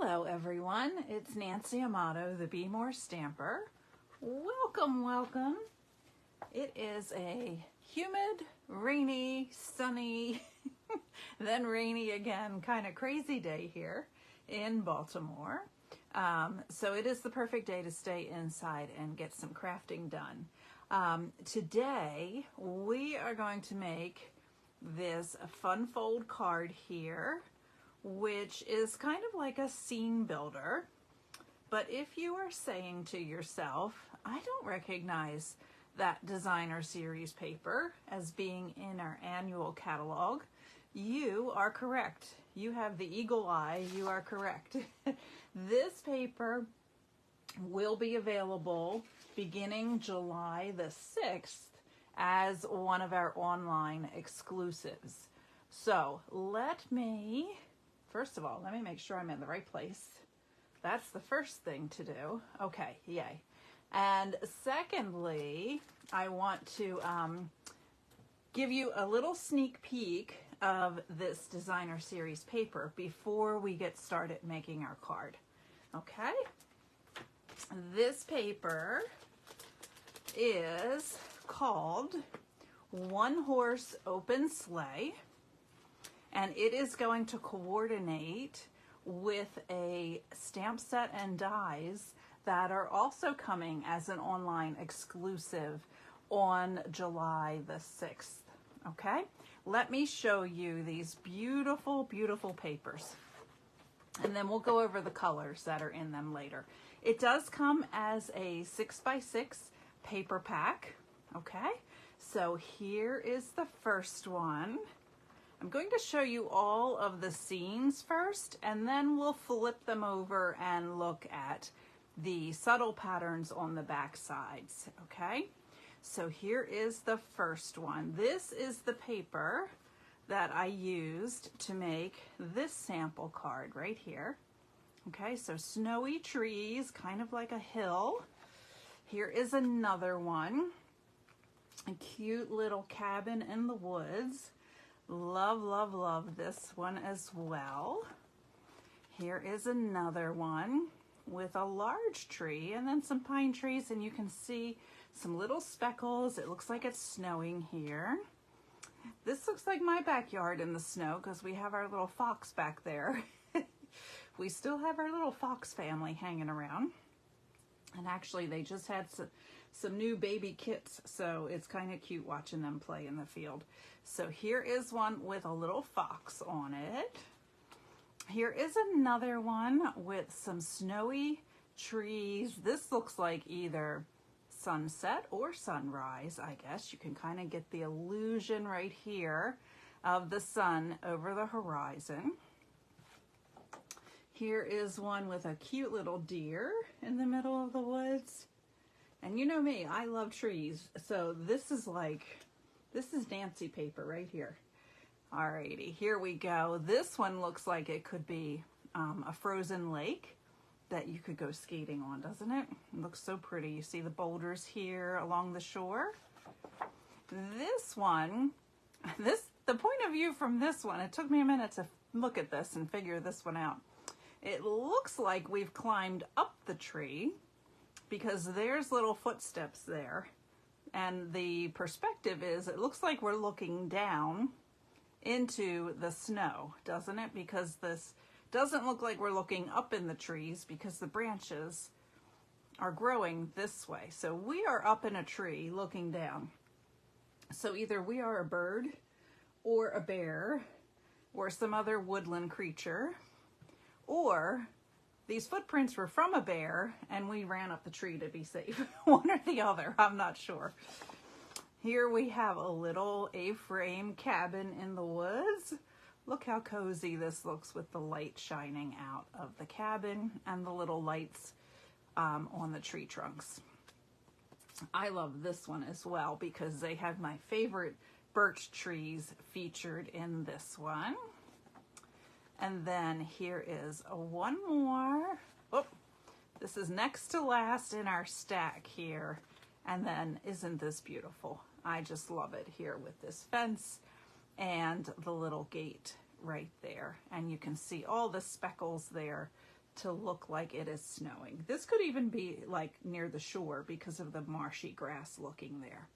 Hello everyone, it's Nancy Amato, the Be More Stamper. Welcome, welcome. It is a humid, rainy, sunny, then rainy again, kind of crazy day here in Baltimore. So it is the perfect day to stay inside and get some crafting done. Today we are going to make this fun fold card here, which is kind of like a scene builder. But if you are saying to yourself, I don't recognize that designer series paper as being in our annual catalog, you are correct. You have the eagle eye, you are correct. This paper will be available beginning July the 6th as one of our online exclusives. So first of all, let me make sure I'm in the right place. That's the first thing to do. Okay, yay. And secondly, I want to give you a little sneak peek of this designer series paper before we get started making our card. Okay? This paper is called One Horse Open Sleigh. And it is going to coordinate with a stamp set and dies that are also coming as an online exclusive on July the 6th. Okay, let me show you these beautiful, beautiful papers. And then we'll go over the colors that are in them later. It does come as a 6x6 paper pack. Okay, so here is the first one. I'm going to show you all of the scenes first, and then we'll flip them over and look at the subtle patterns on the back sides, okay? So here is the first one. This is the paper that I used to make this sample card right here. Okay, so snowy trees, kind of like a hill. Here is another one, a cute little cabin in the woods. Love, love, love this one as well. Here is another one with a large tree and then some pine trees, and you can see some little speckles. It looks like it's snowing here. This looks like my backyard in the snow because we have our little fox back there. We still have our little fox family hanging around. And actually they just had some new baby kits, so it's kind of cute watching them play in the field. So here is one with a little fox on it. Here is another one with some snowy trees. This looks like either sunset or sunrise, I guess. You can kind of get the illusion right here of the sun over the horizon. Here is one with a cute little deer in the middle of the woods. And you know me, I love trees. So this is Nancy paper right here. Alrighty, here we go. This one looks like it could be a frozen lake that you could go skating on, doesn't it? It looks so pretty. You see the boulders here along the shore. This one, the point of view from this one, it took me a minute to look at this and figure this one out. It looks like we've climbed up the tree because there's little footsteps there. And the perspective is, it looks like we're looking down into the snow, doesn't it? Because this doesn't look like we're looking up in the trees because the branches are growing this way. So we are up in a tree looking down. So either we are a bird or a bear or some other woodland creature, or these footprints were from a bear and we ran up the tree to be safe. One or the other, I'm not sure. Here we have a little A-frame cabin in the woods. Look how cozy this looks with the light shining out of the cabin and the little lights on the tree trunks. I love this one as well because they have my favorite birch trees featured in this one. And then here is one more. Oh, this is next to last in our stack here. And then isn't this beautiful? I just love it here with this fence and the little gate right there. And you can see all the speckles there to look like it is snowing. This could even be like near the shore because of the marshy grass looking there.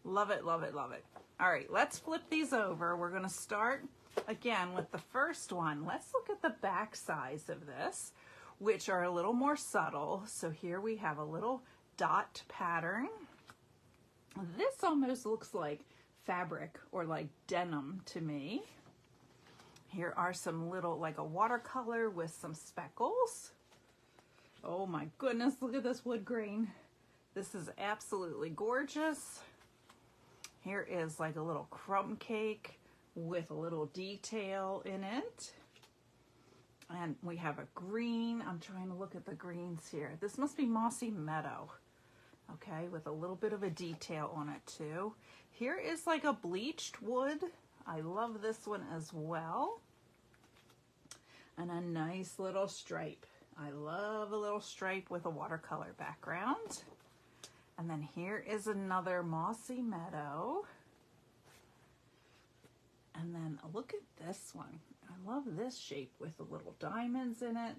Love it, love it, love it. All right, let's flip these over. We're going to start again with the first one. Let's look at the back sides of this, which are a little more subtle. So here we have a little dot pattern. This almost looks like fabric or like denim to me. Here are some little, like a watercolor with some speckles. Oh my goodness, look at this wood grain. This is absolutely gorgeous. Here is like a little crumb cake with a little detail in it. And we have a green. I'm trying to look at the greens here. This must be mossy meadow. Okay, with a little bit of a detail on it too. Here is like a bleached wood. I love this one as well. And a nice little stripe. I love a little stripe with a watercolor background. And then here is another mossy meadow. And then look at this one. I love this shape with the little diamonds in it.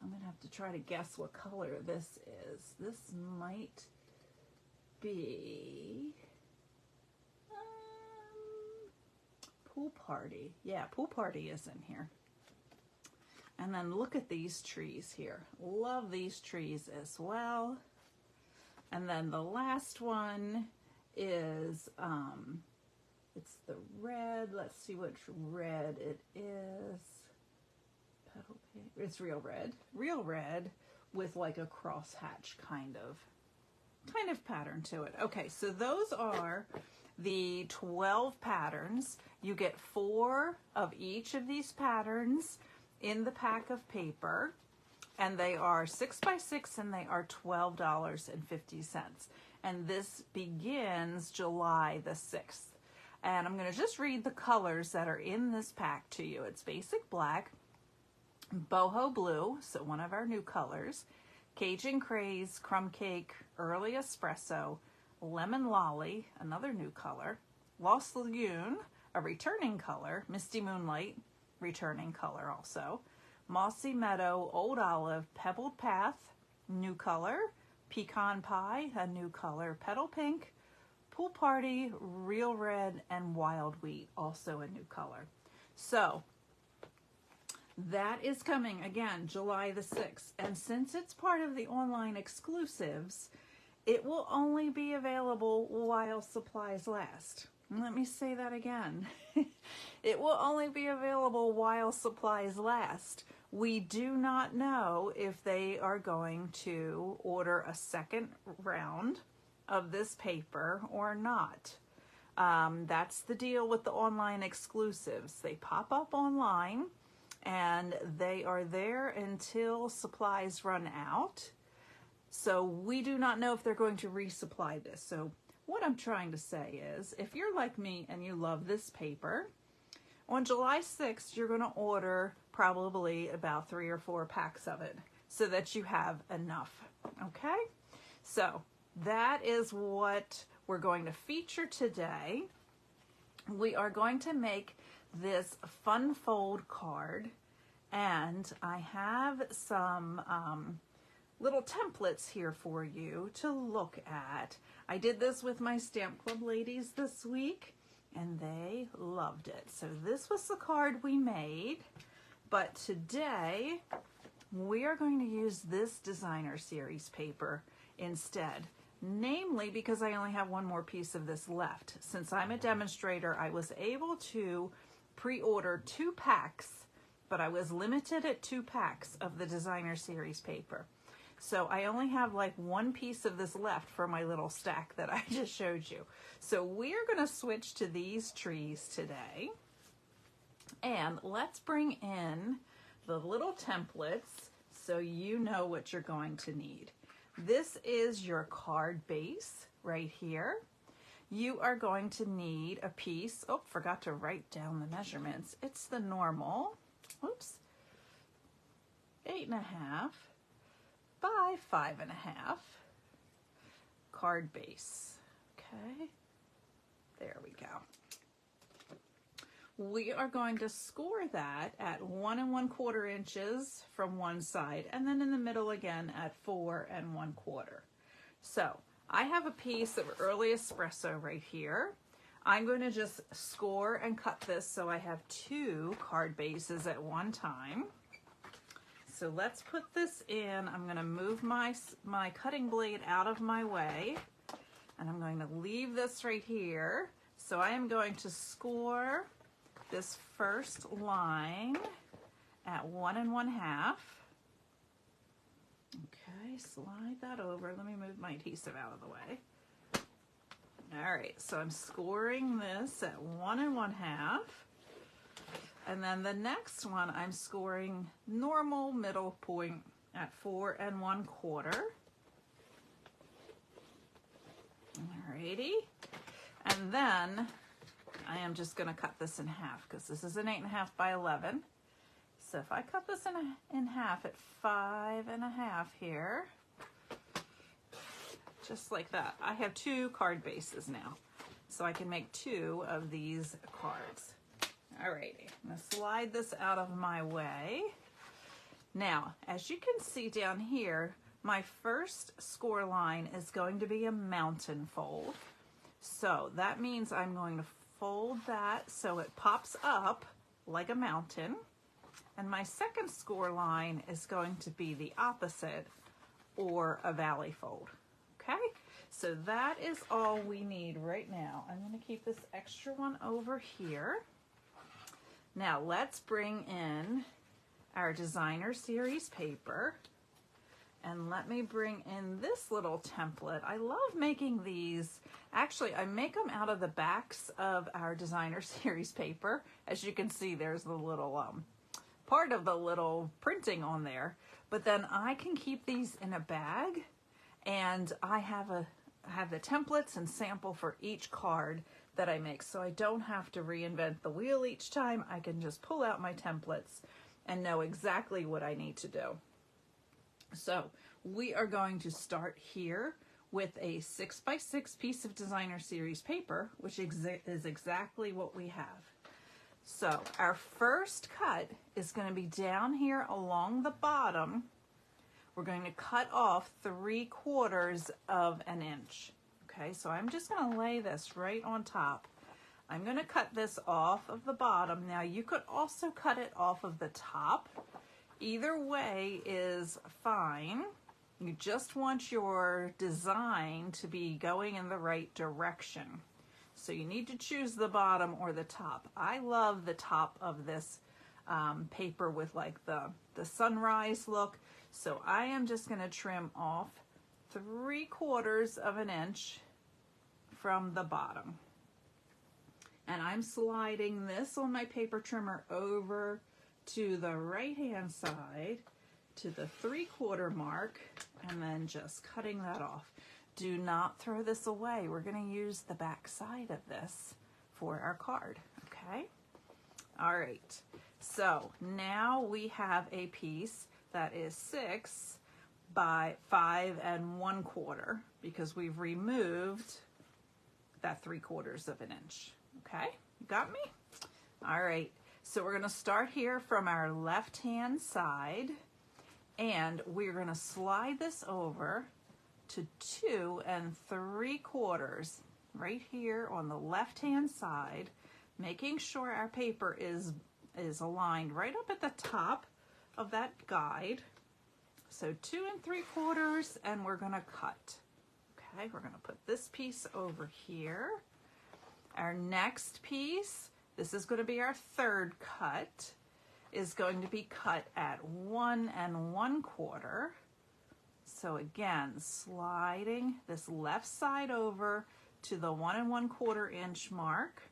I'm going to have to try to guess what color this is. This might be Pool Party. Yeah, Pool Party is in here. And then look at these trees here. Love these trees as well. And then the last one is, it's the red. Let's see which red it is. Petal pink. It's real red with like a crosshatch kind of pattern to it. Okay, so those are the 12 patterns. You get 4 of each of these patterns in the pack of paper, and they are 6 by 6 and they are $12.50. And this begins July the 6th. And I'm going to just read the colors that are in this pack to you. It's basic black, boho blue, so one of our new colors, Cajun craze, crumb cake, early espresso, lemon lolly, another new color, Lost Lagoon, a returning color, misty moonlight, returning color also, mossy meadow, old olive, pebbled path, new color, pecan pie, a new color, petal pink, Pool Party, real red, and wild wheat, also a new color. So that is coming again July the 6th, and since it's part of the online exclusives, it will only be available while supplies last. Let me say that again. It will only be available while supplies last. We do not know if they are going to order a second round of this paper or not. That's the deal with the online exclusives. They pop up online and they are there until supplies run out. So we do not know if they're going to resupply this. So what I'm trying to say is, if you're like me and you love this paper, on July 6th, you're going to order probably about 3 or 4 packs of it so that you have enough. Okay? So that is what we're going to feature today. We are going to make this fun fold card, and I have some little templates here for you to look at. I did this with my Stamp Club ladies this week, and they loved it. So this was the card we made, but today we are going to use this designer series paper instead. Namely because I only have one more piece of this left. Since I'm a demonstrator, I was able to pre-order 2 packs, but I was limited at 2 packs of the designer series paper. So I only have like one piece of this left for my little stack that I just showed you. So we're going to switch to these trees today. And let's bring in the little templates so you know what you're going to need. This is your card base right here. You are going to need a piece. Oh, forgot to write down the measurements. It's the normal, oops, 8.5 by 5.5 card base. Okay, there we go. we are going to score that at 1 1/4 inches from one side, and then in the middle again at 4 1/4. So I have a piece of early espresso right here. I'm going to just score and cut this so I have 2 card bases at one time. So let's put this in. I'm going to move my cutting blade out of my way, and I'm going to leave this right here. So I am going to score this first line at 1 1/2. Okay, slide that over. Let me move my adhesive out of the way. All right, so I'm scoring this at 1 1/2. And then the next one, I'm scoring normal middle point at 4 1/4. Alrighty. And then I am just going to cut this in half because this is an 8 1/2 by 11. So if I cut this in half at 5 1/2 here, just like that, I have 2 card bases now. So I can make 2 of these cards. Alrighty, I'm going to slide this out of my way. Now, as you can see down here, my first score line is going to be a mountain fold. So that means I'm going to fold that so it pops up like a mountain. And my second score line is going to be the opposite, or a valley fold. Okay, so that is all we need right now. I'm going to keep this extra one over here. Now let's bring in our designer series paper, and let me bring in this little template. I love making these. Actually, I make them out of the backs of our designer series paper. As you can see, there's the little part of the little printing on there, but then I can keep these in a bag, and I have the templates and sample for each card that I make, so I don't have to reinvent the wheel each time. I can just pull out my templates and know exactly what I need to do. So we are going to start here with a 6 by 6 piece of designer series paper, which is exactly what we have. So our first cut is going to be down here along the bottom. We're going to cut off 3/4 of an inch. Okay, so I'm just going to lay this right on top. I'm going to cut this off of the bottom. Now you could also cut it off of the top. Either way is fine. You just want your design to be going in the right direction. So you need to choose the bottom or the top. I love the top of this paper with like the sunrise look. So I am just going to trim off 3/4 of an inch from the bottom. And I'm sliding this on my paper trimmer over to the right hand side to the 3/4 mark, and then just cutting that off. Do not throw this away. We're going to use the back side of this for our card, okay? All right, so now we have a piece that is 6 by 5 1/4 because we've removed that 3/4 of an inch, okay? You got me? All right, so we're going to start here from our left-hand side, and we're going to slide this over to 2 3/4 right here on the left-hand side, making sure our paper is aligned right up at the top of that guide. So 2 3/4, and we're going to cut. Okay, we're going to put this piece over here. Our next piece, this is going to be our third cut, is going to be cut at 1 1/4. So again, sliding this left side over to the 1 1/4 inch mark.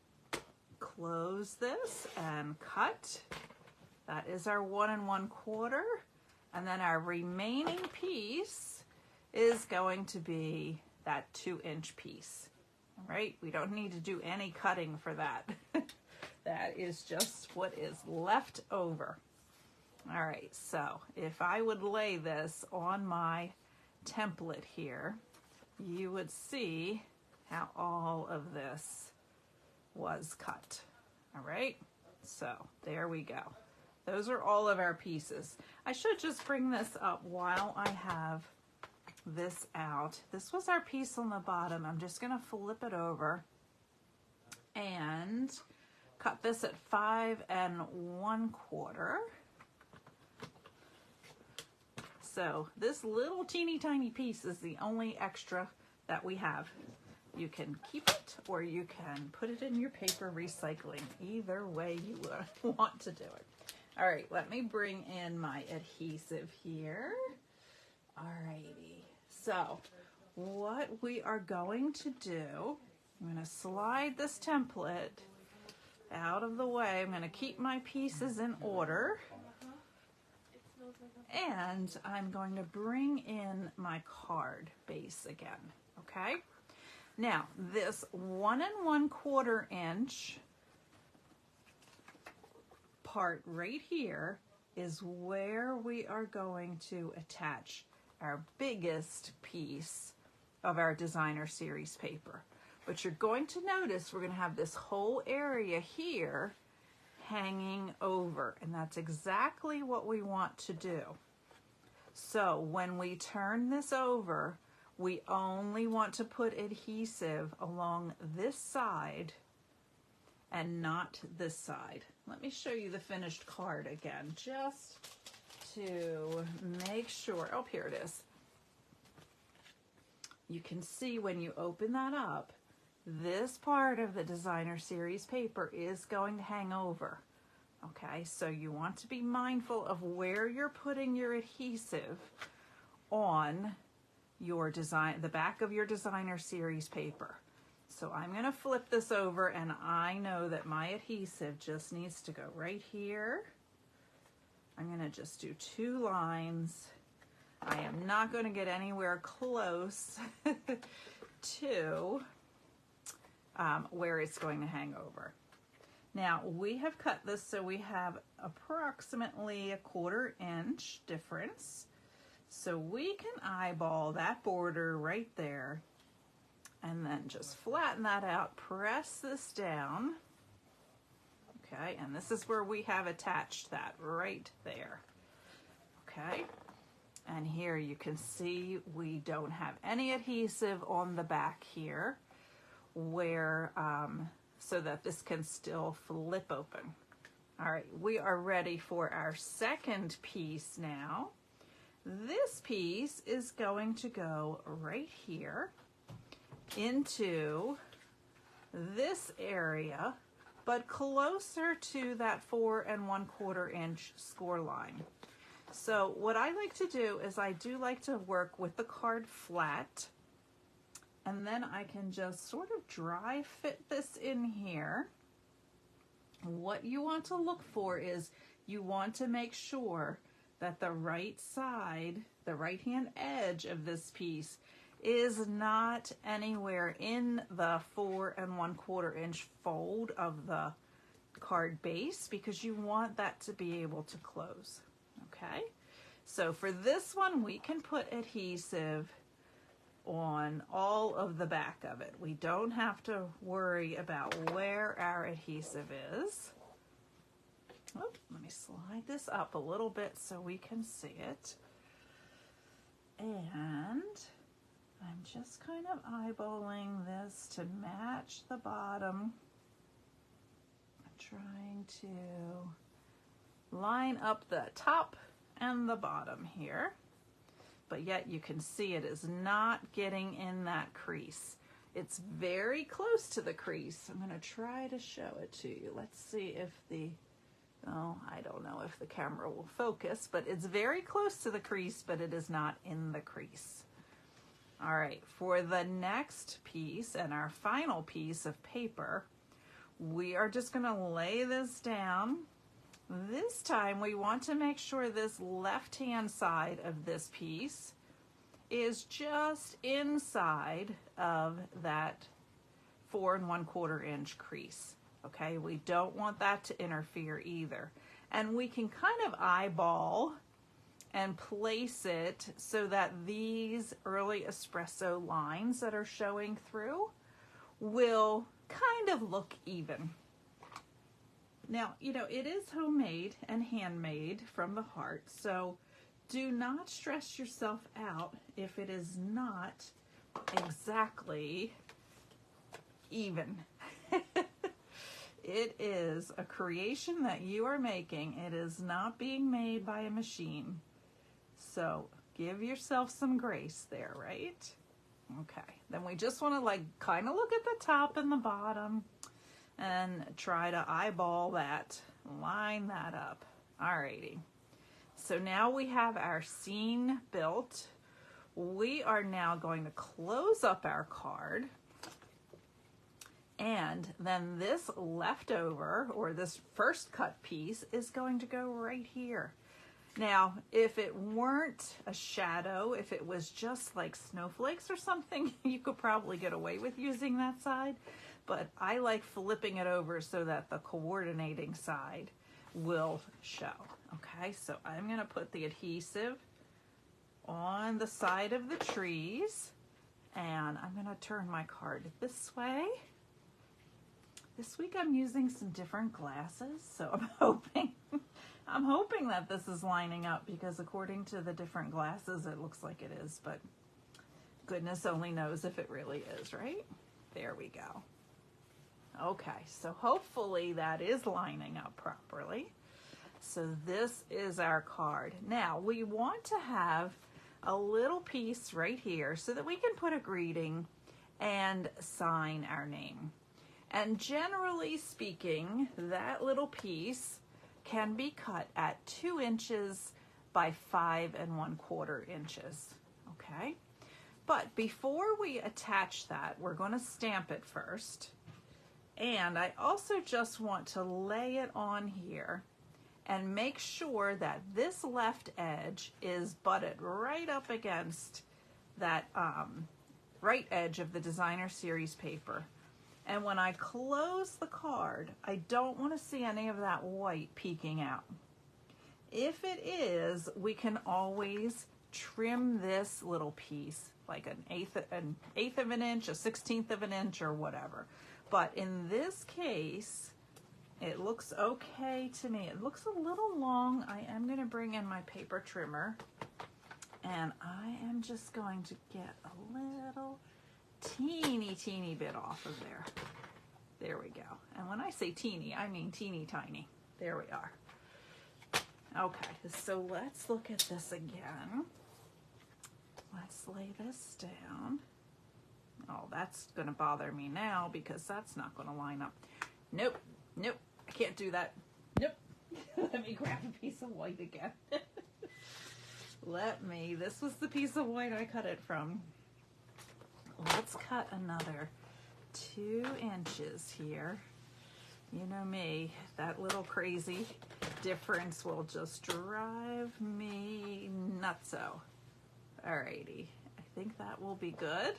Close this and cut. That is our 1 1/4. And then our remaining piece is going to be that 2-inch piece. All right, we don't need to do any cutting for that. That is just what is left over. All right, so if I would lay this on my template here, you would see how all of this was cut. All right, So there we go. Those are all of our pieces. I should just bring this up while I have this out. This was our piece on the bottom. I'm just going to flip it over and cut this at 5 1/4. So this little teeny tiny piece is the only extra that we have. You can keep it or you can put it in your paper recycling. Either way you want to do it. All right, let me bring in my adhesive here. All righty. So what we are going to do, I'm going to slide this template out of the way. I'm going to keep my pieces in order. And I'm going to bring in my card base again, okay? Now, this 1 1/4 inch part right here is where we are going to attach our biggest piece of our designer series paper. But you're going to notice we're going to have this whole area here hanging over, and that's exactly what we want to do. So when we turn this over, we only want to put adhesive along this side and not this side. Let me show you the finished card again, just to make sure. Oh, here it is. You can see when you open that up, this part of the designer series paper is going to hang over. Okay, so you want to be mindful of where you're putting your adhesive on your design, the back of your designer series paper. So I'm going to flip this over, and I know that my adhesive just needs to go right here. I'm going to just do 2 lines. I am not going to get anywhere close to where it's going to hang over. Now we have cut this so we have approximately 1/4 inch difference. So we can eyeball that border right there and then just flatten that out, press this down. Okay, and this is where we have attached that right there. Okay, and here you can see we don't have any adhesive on the back here where so that this can still flip open. All right, we are ready for our second piece now. This piece is going to go right here into this area, but closer to that 4 1/4 inch score line. So what I like to do is I do like to work with the card flat, and then I can just sort of dry fit this in here. What you want to look for is you want to make sure that the right side, the right hand edge of this piece is not anywhere in the 4 1/4 inch fold of the card base, because you want that to be able to close. Okay, so for this one we can put adhesive on all of the back of it. We don't have to worry about where our adhesive is. Oh, let me slide this up a little bit so we can see it. And I'm just kind of eyeballing this to match the bottom. I'm trying to line up the top and the bottom here, but yet you can see it is not getting in that crease. It's very close to the crease. I'm going to try to show it to you. Let's see if I don't know if the camera will focus, but it's very close to the crease, but it is not in the crease. All right, for the next piece and our final piece of paper, we are just going to lay this down. This time we want to make sure this left-hand side of this piece is just inside of that 4 1/4 inch crease. Okay, we don't want that to interfere either. And we can kind of eyeball and place it so that these early espresso lines that are showing through will kind of look even. Now, you know, it is homemade and handmade from the heart, so do not stress yourself out if it is not exactly even. It is a creation that you are making. It is not being made by a machine. So give yourself some grace there, right? Okay, then we just want to like kind of look at the top and the bottom and try to eyeball that, line that up. Alrighty, so now we have our scene built. We are now going to close up our card, and then this leftover, or this first cut piece, is going to go right here. Now, if it weren't a shadow, if it was just like snowflakes or something, you could probably get away with using that side. But I like flipping it over so that the coordinating side will show. Okay, so I'm going to put the adhesive on the side of the trees, and I'm going to turn my card this way. This week I'm using some different glasses, so I'm hoping that this is lining up, because according to the different glasses it looks like it is, but goodness only knows if it really is, right? There we go. Okay, so hopefully that is lining up properly. So this is our card. Now we want to have a little piece right here so that we can put a greeting and sign our name. And generally speaking, that little piece can be cut at 2 inches by 5 1/4 inches, okay? But before we attach that, we're going to stamp it first. And I also just want to lay it on here and make sure that this left edge is butted right up against that right edge of the Designer Series paper. And when I close the card, I don't want to see any of that white peeking out. If it is, we can always trim this little piece like an eighth of an inch, a 1/16 of an inch, or whatever. But in this case, it looks okay to me. It looks a little long. I am going to bring in my paper trimmer, and I am just going to get a little teeny bit off of there. There we go. And when I say teeny, I mean teeny tiny. There we are. Okay, so let's look at this again. Let's lay this down. Oh, that's going to bother me now because that's not going to line up. Nope, I can't do that. Nope. Let me grab a piece of white again. This was the piece of white I cut it from. Let's cut another 2 inches here. You know me, that little crazy difference will just drive me nutso. Alrighty, I think that will be good.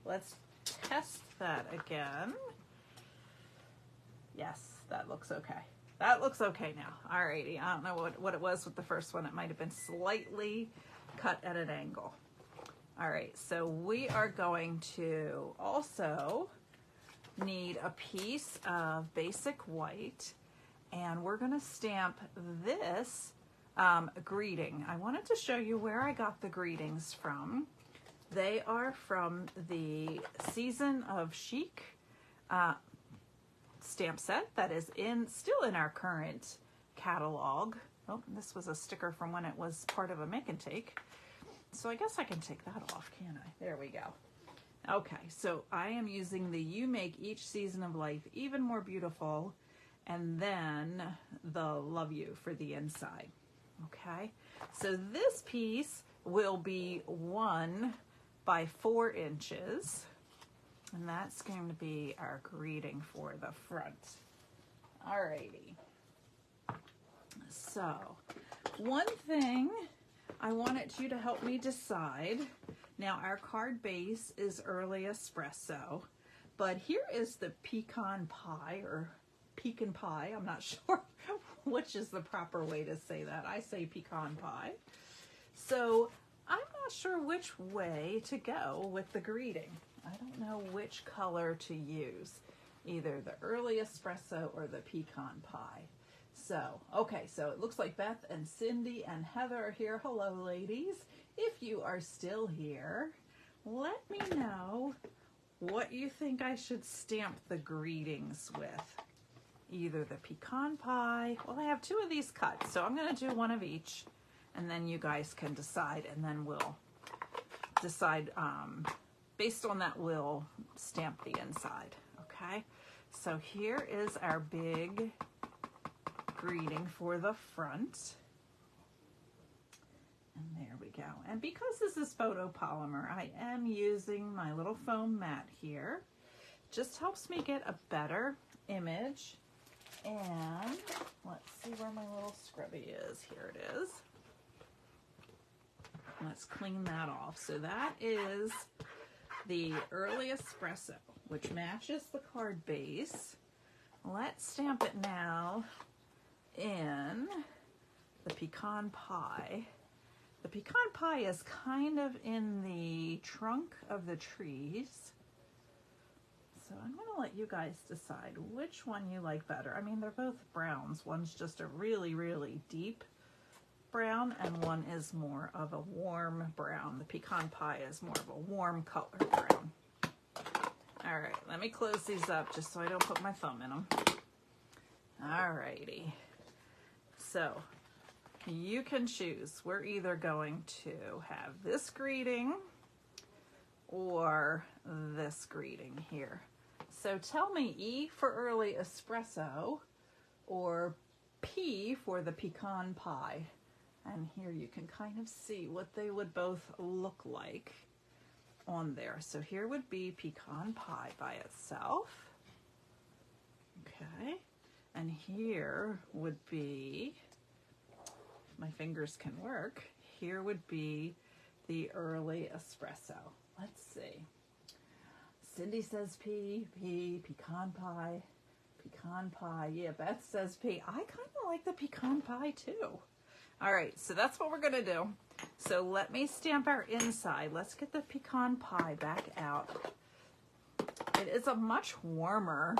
Let's test that again. Yes, that looks okay. That looks okay now. Alrighty, I don't know what it was with the first one. It might have been slightly cut at an angle. All right, so we are going to also need a piece of basic white, and we're going to stamp this greeting. I wanted to show you where I got the greetings from. They are from the Season of Chic stamp set that is still in our current catalog. Oh, this was a sticker from when it was part of a make and take. So I guess I can take that off, can't I? There we go. Okay, so I am using the You Make Each Season of Life Even More Beautiful, and then the Love You for the inside. Okay, so this piece will be 1 by 4 inches, and that's going to be our greeting for the front. Alrighty. So, one thing I wanted you to help me decide. Now, our card base is early espresso, but here is the pecan pie, or pecan pie. I'm not sure which is the proper way to say that. I say pecan pie. So I'm not sure which way to go with the greeting. I don't know which color to use. either the early espresso or the pecan pie. So, okay, so it looks like Beth and Cindy and Heather are here. Hello, ladies. If you are still here, let me know what you think I should stamp the greetings with. Either the pecan pie, well, I have 2 of these cut, so I'm going to do 1 of each, and then you guys can decide, and then we'll decide, based on that, we'll stamp the inside, okay? So here is our big greeting for the front. And there we go. And because this is photopolymer, I am using my little foam mat here. Just helps me get a better image. And let's see where my little scrubby is. Here it is. Let's clean that off. So that is the early espresso, which matches the card base. Let's stamp it now in the pecan pie. The pecan pie is kind of in the trunk of the trees. So I'm going to let you guys decide which one you like better. I mean, they're both browns. One's just a really, really deep brown, and one is more of a warm brown. The pecan pie is more of a warm color brown. All right, let me close these up just so I don't put my thumb in them. All righty. So you can choose. We're either going to have this greeting or this greeting here. So tell me E for early espresso or P for the pecan pie. And here you can kind of see what they would both look like on there. So here would be pecan pie by itself. Okay. And here would be, if my fingers can work, here would be the early espresso. Let's see. Cindy says P, pecan pie, pecan pie. Yeah, Beth says P. I kind of like the pecan pie too. All right, so that's what we're gonna do. So let me stamp our inside. Let's get the pecan pie back out. It is a much warmer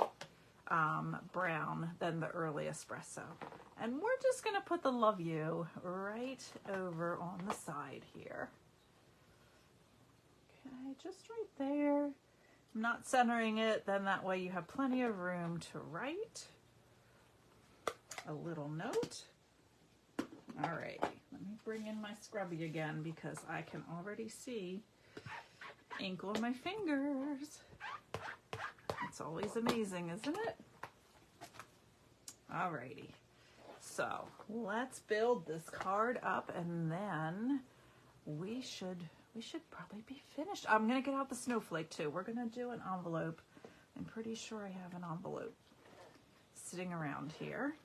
brown than the early espresso. And we're just gonna put the love you right over on the side here. Okay, just right there. I'm not centering it, then that way you have plenty of room to write a little note. All right, let me bring in my scrubby again because I can already see ink on my fingers. It's always amazing, isn't it? All righty, so let's build this card up and then we should probably be finished. I'm gonna get out the snowflake too. We're gonna do an envelope. I'm pretty sure I have an envelope sitting around here.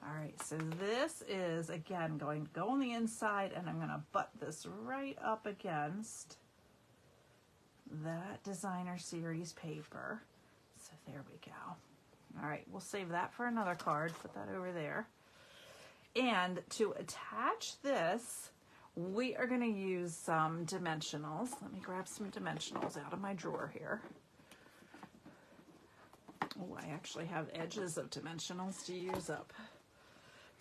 All right, so this is, again, going to go on the inside, and I'm going to butt this right up against that designer series paper. So there we go. All right, we'll save that for another card. Put that over there. And to attach this, we are going to use some dimensionals. Let me grab some dimensionals out of my drawer here. Oh, I actually have edges of dimensionals to use up.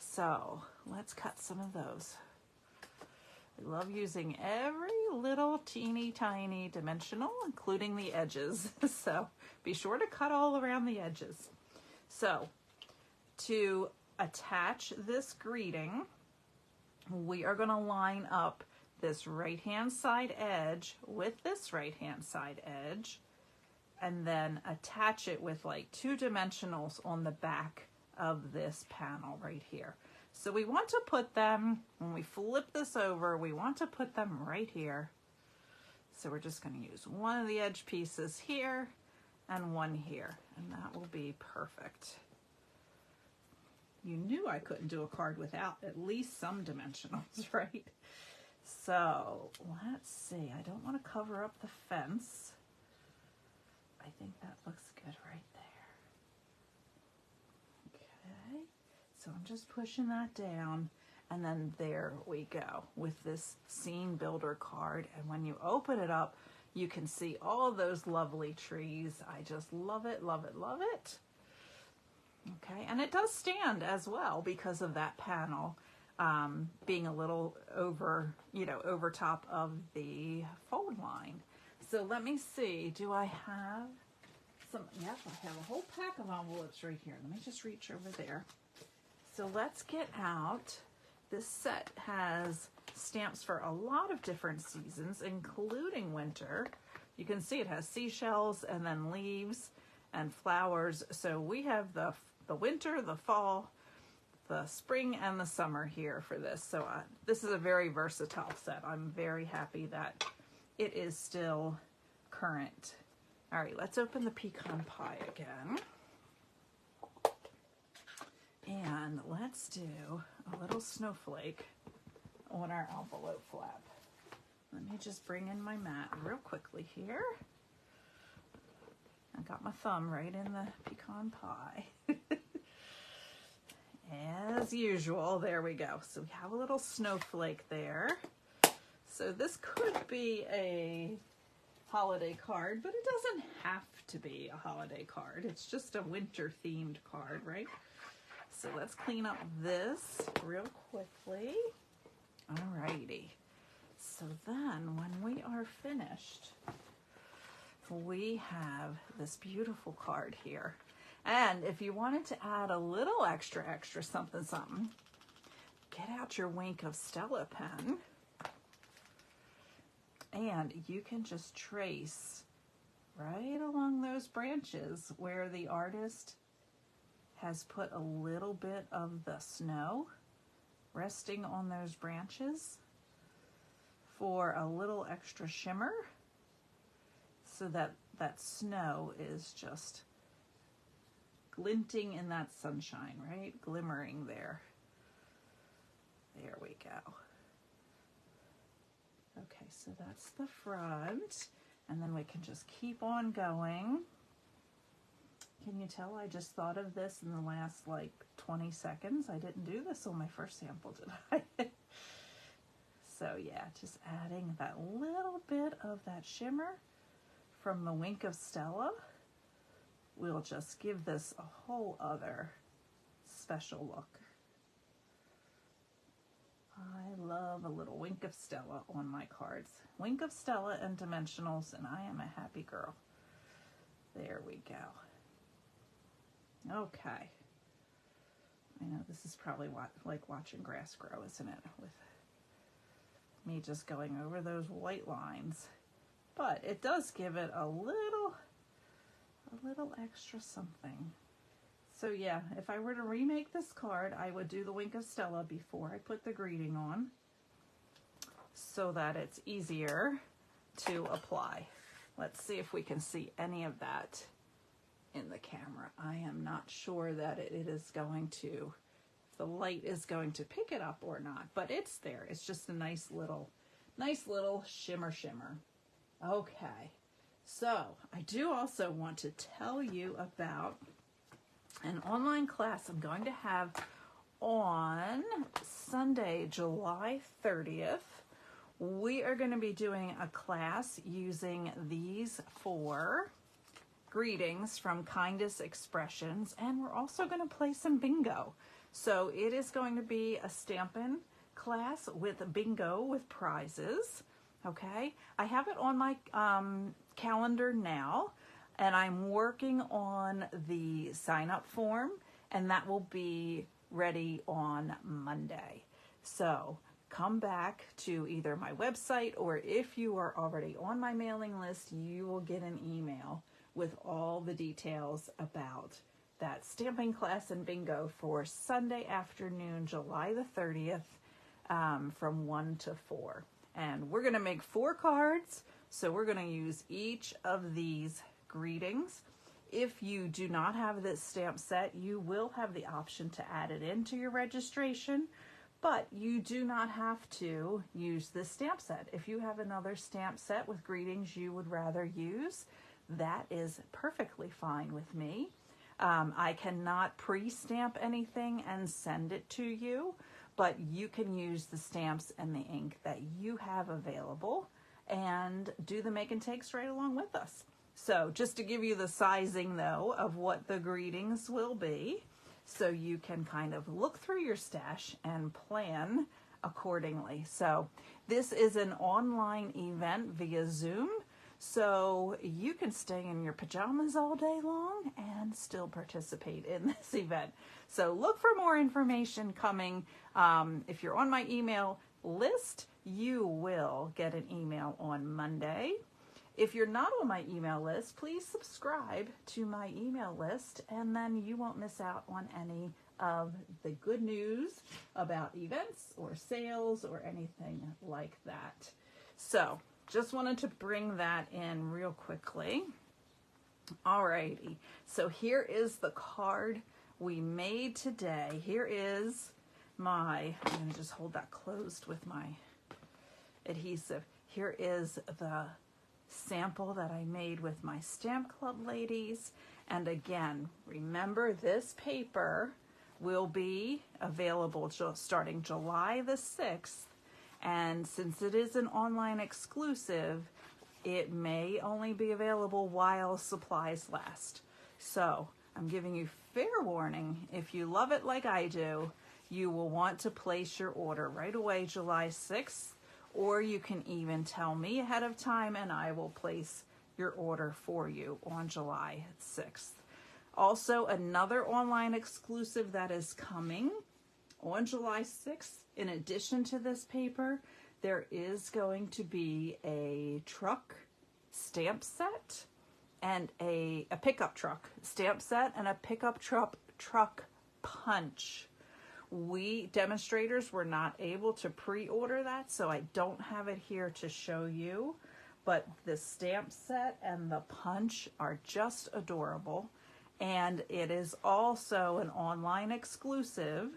So let's cut some of those. I love using every little teeny tiny dimensional, including the edges. So be sure to cut all around the edges. So to attach this greeting, we are going to line up this right-hand side edge with this right-hand side edge, and then attach it with like 2 dimensionals on the back of this panel right here. So we want to put them, when we flip this over, we want to put them right here. So we're just going to use one of the edge pieces here and one here, and that will be perfect. You knew I couldn't do a card without at least some dimensionals, right? So let's see, I don't want to cover up the fence. I think that looks good right there. Okay, so I'm just pushing that down, and then there we go with this scene builder card. And when you open it up, You can see all those lovely trees. I just love it, love it, love it. Okay, and it does stand as well because of that panel being a little over, over top of the fold line. So let me see, do I have some? Yes, I have a whole pack of envelopes right here. Let me just reach over there. So let's get out. This set has stamps for a lot of different seasons, including winter. You can see it has seashells and then leaves and flowers. So we have the winter, the fall, the spring, and the summer here for this. So this is a very versatile set. I'm very happy that it is still current. All right, let's open the pecan pie again. And let's do a little snowflake on our envelope flap. Let me just bring in my mat real quickly here. I got my thumb right in the pecan pie. As usual, there we go. So we have a little snowflake there. So this could be a holiday card, but it doesn't have to be a holiday card. It's just a winter themed card, right? So let's clean up this real quickly. Alrighty. So then when we are finished, we have this beautiful card here. And if you wanted to add a little extra something, get out your Wink of Stella pen. And you can just trace right along those branches where the artist has put a little bit of the snow resting on those branches for a little extra shimmer, so that that snow is just glinting in that sunshine, right? Glimmering there. There we go. Okay, so that's the front, and then we can just keep on going. Can you tell I just thought of this in the last like 20 seconds? I didn't do this on my first sample, did I? So yeah, just adding that little bit of that shimmer from the Wink of Stella will just give this a whole other special look. I love a little Wink of Stella on my cards. Wink of Stella and dimensionals, and I am a happy girl. There we go. Okay. I know this is probably like watching grass grow, isn't it? With me just going over those white lines. But it does give it a little extra something. So yeah, if I were to remake this card, I would do the Wink of Stella before I put the greeting on, so that it's easier to apply. Let's see if we can see any of that in the camera. I am not sure that it is going to, if the light is going to pick it up or not, but it's there. It's just a nice little shimmer. Okay, so I do also want to tell you about an online class I'm going to have on Sunday, July 30th. We are going to be doing a class using these 4 greetings from Kindest Expressions, and we're also going to play some bingo. So it is going to be a Stampin' class with bingo with prizes. Okay, I have it on my calendar now, and I'm working on the sign-up form, and that will be ready on Monday. So come back to either my website, or if you are already on my mailing list, you will get an email with all the details about that stamping class and bingo for Sunday afternoon, July the 30th, from 1 to 4. And we're going to make 4 cards, so we're going to use each of these greetings. If you do not have this stamp set, you will have the option to add it into your registration, but you do not have to use this stamp set. If you have another stamp set with greetings you would rather use, that is perfectly fine with me. I cannot pre-stamp anything and send it to you, but you can use the stamps and the ink that you have available, and do the make and takes right along with us. So just to give you the sizing though of what the greetings will be, so you can kind of look through your stash and plan accordingly. So this is an online event via Zoom, so you can stay in your pajamas all day long and still participate in this event. So look for more information coming. If you're on my email list, you will get an email on Monday. If you're not on my email list, please subscribe to my email list, and then you won't miss out on any of the good news about events or sales or anything like that. So just wanted to bring that in real quickly. Alrighty, so here is the card we made today. Here is I'm going to just hold that closed with my adhesive. Here is the sample that I made with my Stamp Club ladies. And again, remember, this paper will be available starting July the 6th. And since it is an online exclusive, it may only be available while supplies last. So I'm giving you fair warning. If you love it like I do, you will want to place your order right away July 6th, or you can even tell me ahead of time and I will place your order for you on July 6th. Also, another online exclusive that is coming on July 6th, in addition to this paper, there is going to be a truck stamp set and a pickup truck stamp set and a pickup truck punch. We demonstrators were not able to pre-order that, so I don't have it here to show you, but the stamp set and the punch are just adorable, and it is also an online exclusive.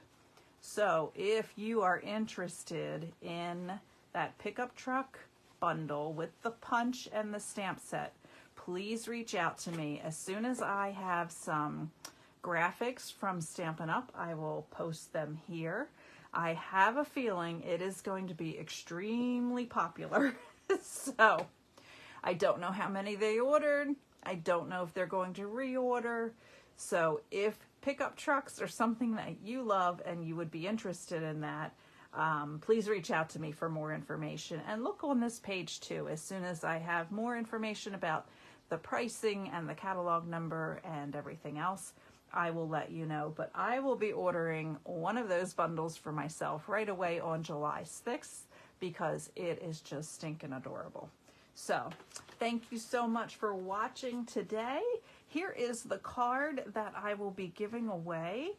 So if you are interested in that pickup truck bundle with the punch and the stamp set, please reach out to me. As soon as I have some graphics from Stampin' Up, I will post them here. I have a feeling it is going to be extremely popular. So I don't know how many they ordered. I don't know if they're going to reorder. So if pickup trucks are something that you love and you would be interested in that, please reach out to me for more information. And look on this page too. As soon as I have more information about the pricing and the catalog number and everything else, I will let you know. But I will be ordering one of those bundles for myself right away on July 6th because it is just stinking adorable. So thank you so much for watching today. Here is the card that I will be giving away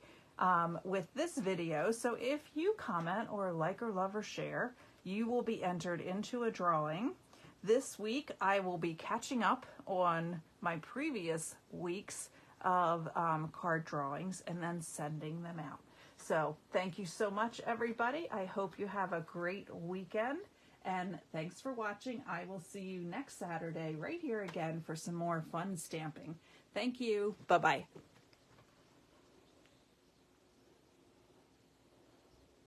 with this video. So if you comment or like or love or share, you will be entered into a drawing. This week I will be catching up on my previous weeks of card drawings and then sending them out. So thank you so much, everybody. I hope you have a great weekend, and thanks for watching. I will see you next Saturday right here again for some more fun stamping. Thank you. Bye-bye.